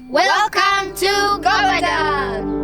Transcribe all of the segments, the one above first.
Welcome to Govardhan!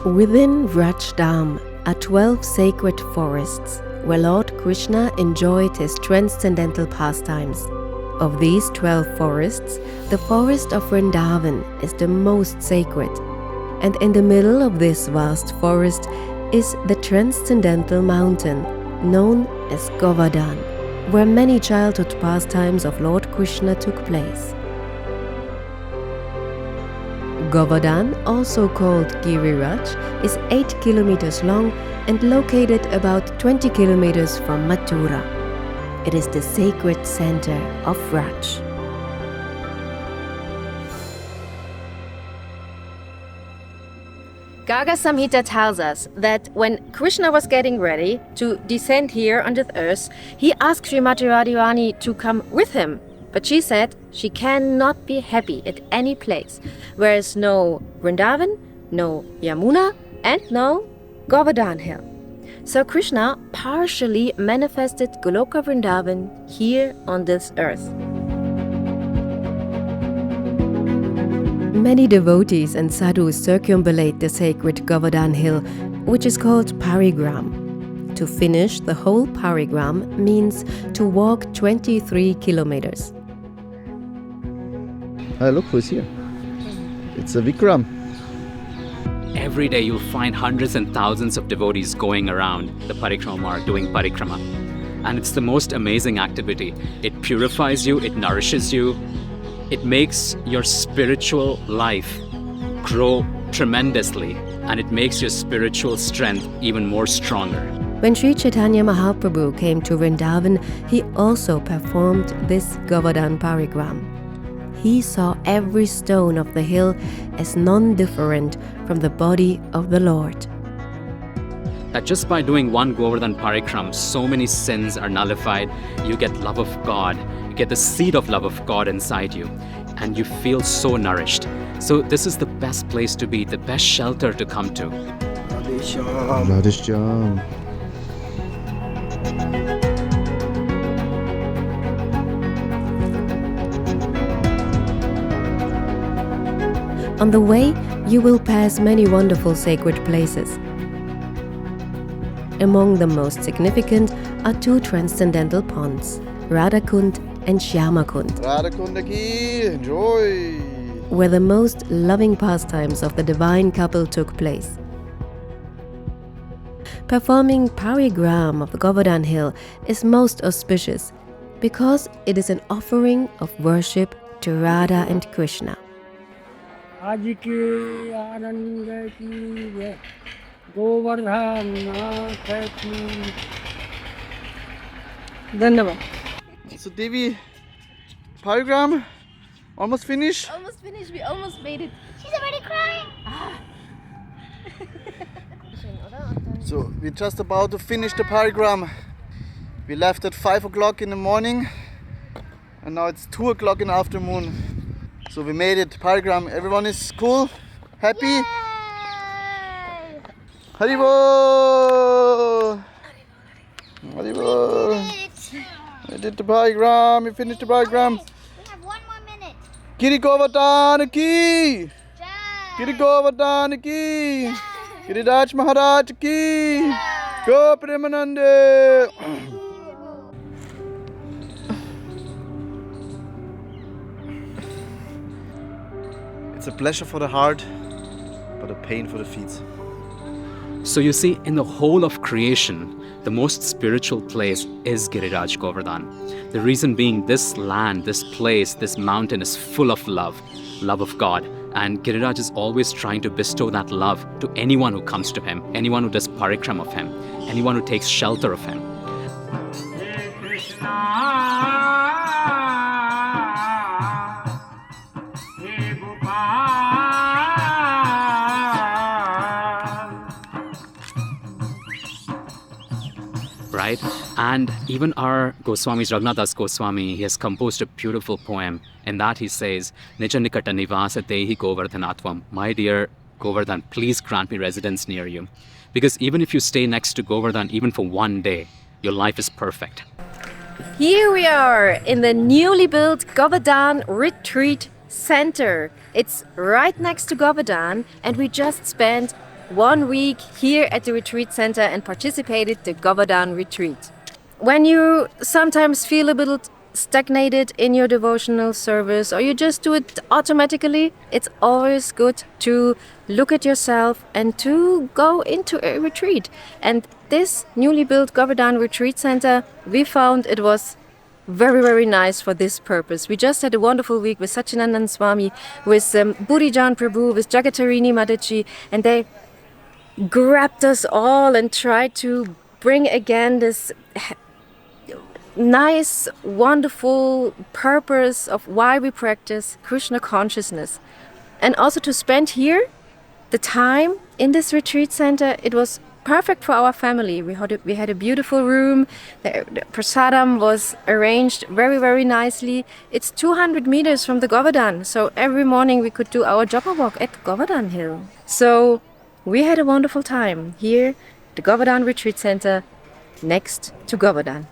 Within Vraj Dham are 12 sacred forests where Lord Krishna enjoyed his transcendental pastimes. Of these 12 forests, the forest of Vrindhavan is the most sacred, and in the middle of this vast forest is the transcendental mountain known as Govardhan, where many childhood pastimes of Lord Krishna took place. Govardhan, also called Giriraj, is 8 kilometers long and located about 20 kilometers from Mathura. It is the sacred center of Vraj. Garga Samhita tells us that when Krishna was getting ready to descend here on the earth, he asked Srimati Radharani to come with him. But she said she cannot be happy at any place where is no Vrindavan, no Yamuna, and no Govardhan Hill. So Krishna partially manifested Goloka Vrindavan here on this earth. Many devotees and sadhus circumambulate the sacred Govardhan Hill, which is called Parikrama. To finish the whole Parikrama means to walk 23 kilometers. Look who's here. It's a Vikram. Every day you'll find hundreds and thousands of devotees going around the Parikrama mark doing Parikrama. And it's the most amazing activity. It purifies you, it nourishes you, it makes your spiritual life grow tremendously, and it makes your spiritual strength even more stronger. When Sri Chaitanya Mahaprabhu came to Vrindavan, he also performed this Govardhan Parikrama. He saw every stone of the hill as non-different from the body of the Lord. That just by doing one Govardhan Parikrama, so many sins are nullified. You get love of God, you get the seed of love of God inside you, and you feel so nourished. So this is the best place to be, the best shelter to come to. Radhisham. On the way, you will pass many wonderful sacred places. Among the most significant are two transcendental ponds, Radhakund and Shyamakund, Radhakund ki, enjoy. where the most loving pastimes of the divine couple took place. Performing Parikrama of the Govardhan Hill is most auspicious because it is an offering of worship to Radha and Krishna. आज के आनंद की जय गोवर्धन नाथ की धन्यवाद. So Devi, Parikrama, almost finished? Almost finished, we almost made it. She's already crying! So we're just about to finish the Parikrama. We left at 5 o'clock in the morning and now it's 2 o'clock in the afternoon. So we made it, Parikrama. Everyone is cool? Happy? Yay! Haribol! Haribol! We We did the Parikrama, we finished the Parikrama. have 1 more minute. Giri Govardhan ki! Jai! Giri Govardhan ki! Giri Raj Maharaj ki! Go Premanande! It's a pleasure for the heart, but a pain for the feet. So you see, in the whole of creation, the most spiritual place is Giriraj Govardhan. The reason being this land, this place, this mountain is full of love of God. And Giriraj is always trying to bestow that love to anyone who comes to him, anyone who does parikrama of him, anyone who takes shelter of him. And even our Goswami, Raghunath Goswami, he has composed a beautiful poem. In that he says, Nija nikata nivasatehi Govardhanatvam. My dear Govardhan, please grant me residence near you. Because even if you stay next to Govardhan, even for one day, your life is perfect. Here we are in the newly built Govardhan Retreat Center. It's right next to Govardhan, and we just spent 1 week here at the retreat center and participated the Govardhan retreat. When you sometimes feel a little stagnated in your devotional service, or you just do it automatically, it's always good to look at yourself and to go into a retreat. And this newly built Govardhan Retreat Center, we found it was very, very nice for this purpose. We just had a wonderful week with Satyanandan Swami, with Burijan Prabhu, with Jagatarini Mataji, and they grabbed us all and tried to bring again this nice, wonderful purpose of why we practice Krishna consciousness. And also to spend here the time in this retreat center, it was perfect for our family. We had a beautiful room. The prasadam was arranged very, very nicely. It's 200 meters from the Govardhan, so every morning we could do our jogger walk at Govardhan Hill. So we had a wonderful time here, the Govardhan Retreat Center, next to Govardhan.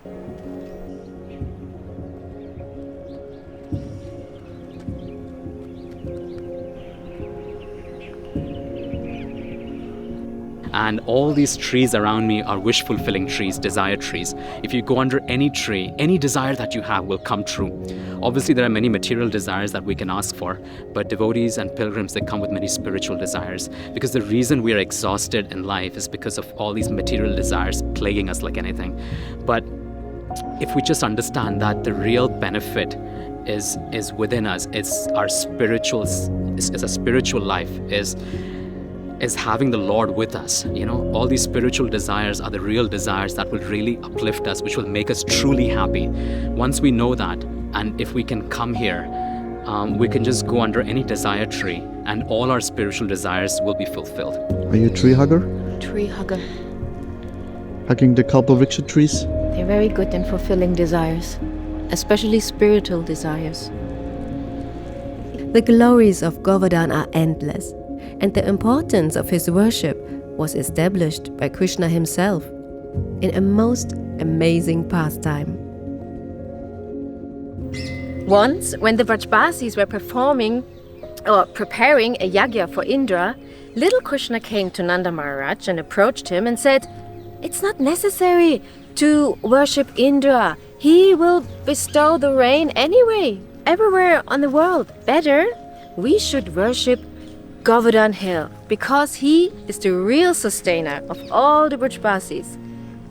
And all these trees around me are wish-fulfilling trees, desire trees. If you go under any tree, any desire that you have will come true. Obviously, there are many material desires that we can ask for, but devotees and pilgrims, they come with many spiritual desires. Because the reason we are exhausted in life is because of all these material desires plaguing us like anything. But if we just understand that the real benefit is within us, it's our spiritual, is a spiritual life, is having the Lord with us. You know, all these spiritual desires are the real desires that will really uplift us, which will make us truly happy. Once we know that, and if we can come here, we can just go under any desire tree and all our spiritual desires will be fulfilled. Are you a tree hugger? Tree hugger. Hugging the kalpavriksha trees? They're very good in fulfilling desires, especially spiritual desires. The glories of Govardhan are endless, and the importance of his worship was established by Krishna himself in a most amazing pastime. Once, when the Vrajbasis were preparing a yagya for Indra, little Krishna came to Nanda Maharaj and approached him and said, "It's not necessary to worship Indra. He will bestow the rain anyway, everywhere on the world. Better, we should worship Govardhan Hill, because he is the real sustainer of all the Vrajbasis."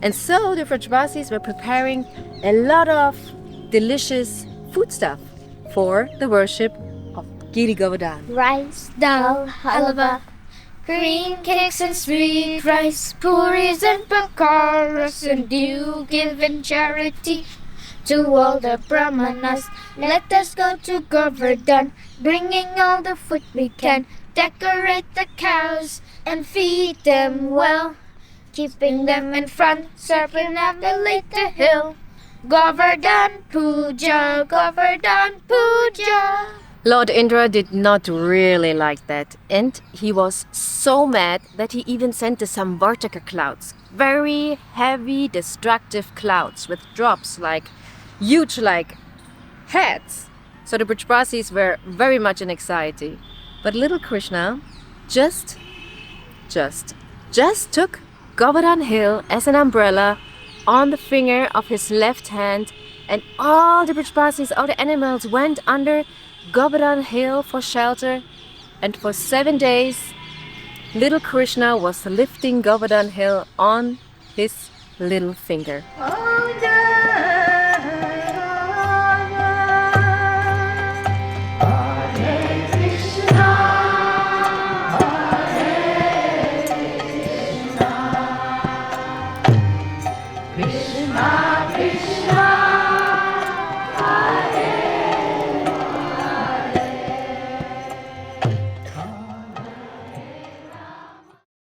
And so the Vrajbasis were preparing a lot of delicious foodstuff for the worship of Giri Govardhan. Rice, dal, halwa, green cakes and sweet rice, puris and pakoras, and you give in charity to all the brahmanas. Let us go to Govardhan, bringing all the food we can. Decorate the cows and feed them well, keeping them in front, serving at the later hill. Govardhan Puja, Govardhan Puja. Lord Indra did not really like that, and he was so mad that he even sent the Samvartaka clouds, very heavy, destructive clouds with drops like huge like heads. So the Vrajbasis were very much in anxiety. But little Krishna just took Govardhan Hill as an umbrella on the finger of his left hand, and all the Vrajbasis, all the animals went under Govardhan Hill for shelter, and for 7 days little Krishna was lifting Govardhan Hill on his little finger. Oh,